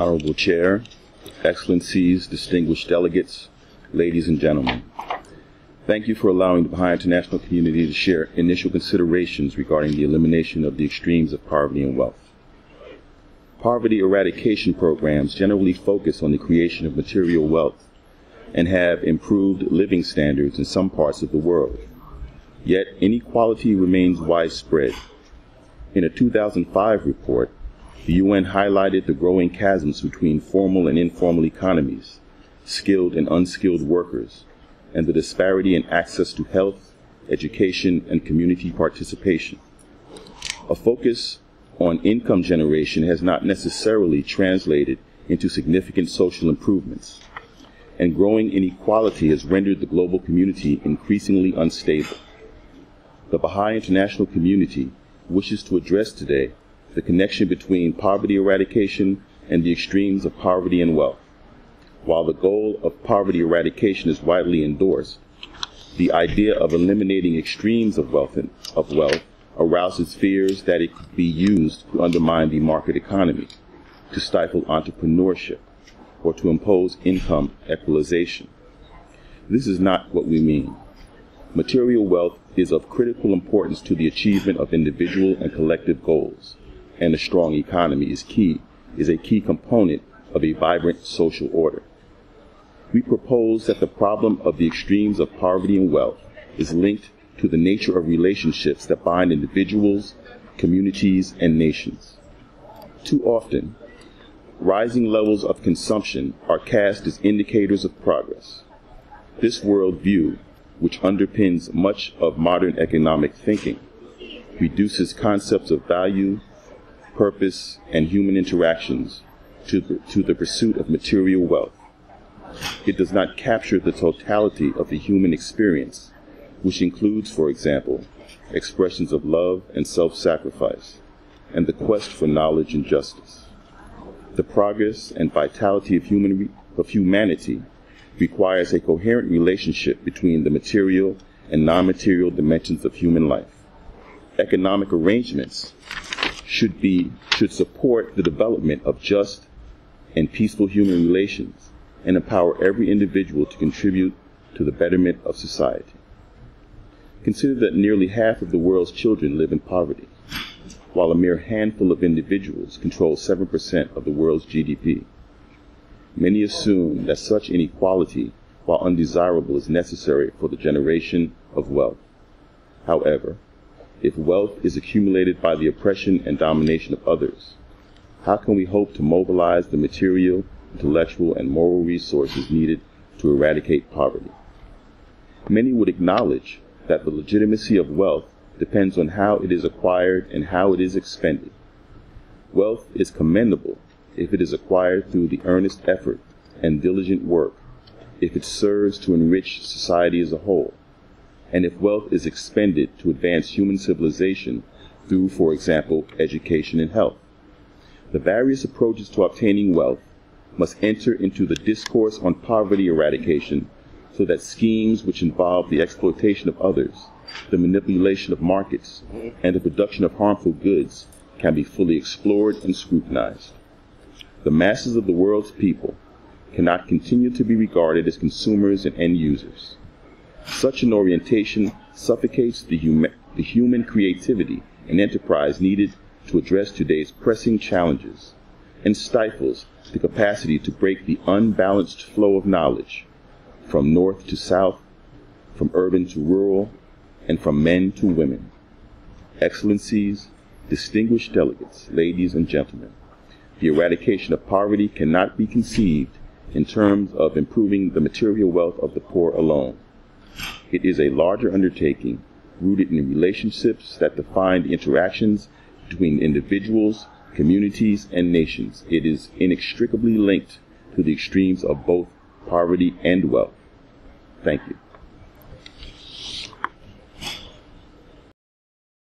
Honorable Chair, Excellencies, distinguished delegates, ladies and gentlemen. Thank you for allowing the Baha'i international community to share initial considerations regarding the elimination of the extremes of poverty and wealth. Poverty eradication programs generally focus on the creation of material wealth and have improved living standards in some parts of the world. Yet inequality remains widespread. In a 2005 report, the UN highlighted the growing chasms between formal and informal economies, skilled and unskilled workers, and the disparity in access to health, education, and community participation. A focus on income generation has not necessarily translated into significant social improvements, and growing inequality has rendered the global community increasingly unstable. The Baha'i international community wishes to address today the connection between poverty eradication and the extremes of poverty and wealth. While the goal of poverty eradication is widely endorsed, the idea of eliminating extremes of wealth arouses fears that it could be used to undermine the market economy, to stifle entrepreneurship, or to impose income equalization. This is not what we mean. Material wealth is of critical importance to the achievement of individual and collective goals, and a strong economy is a key component of a vibrant social order. We propose that the problem of the extremes of poverty and wealth is linked to the nature of relationships that bind individuals, communities, and nations. Too often, rising levels of consumption are cast as indicators of progress. This worldview, which underpins much of modern economic thinking, reduces concepts of value, purpose, and human interactions to the pursuit of material wealth. It does not capture the totality of the human experience, which includes, for example, expressions of love and self-sacrifice, and the quest for knowledge and justice. The progress and vitality of humanity requires a coherent relationship between the material and non-material dimensions of human life. Economic arrangements should support the development of just and peaceful human relations and empower every individual to contribute to the betterment of society. Consider that nearly half of the world's children live in poverty, while a mere handful of individuals control 7% of the world's GDP. Many assume that such inequality, while undesirable, is necessary for the generation of wealth. However, if wealth is accumulated by the oppression and domination of others, how can we hope to mobilize the material, intellectual, and moral resources needed to eradicate poverty? Many would acknowledge that the legitimacy of wealth depends on how it is acquired and how it is expended. Wealth is commendable if it is acquired through the earnest effort and diligent work, if it serves to enrich society as a whole, and if wealth is expended to advance human civilization through, for example, education and health. The various approaches to obtaining wealth must enter into the discourse on poverty eradication so that schemes which involve the exploitation of others, the manipulation of markets, and the production of harmful goods can be fully explored and scrutinized. The masses of the world's people cannot continue to be regarded as consumers and end users. Such an orientation suffocates the human creativity and enterprise needed to address today's pressing challenges, and stifles the capacity to break the unbalanced flow of knowledge from north to south, from urban to rural, and from men to women. Excellencies, distinguished delegates, ladies and gentlemen, the eradication of poverty cannot be conceived in terms of improving the material wealth of the poor alone. It is a larger undertaking rooted in relationships that define the interactions between individuals, communities, and nations. It is inextricably linked to the extremes of both poverty and wealth. Thank you.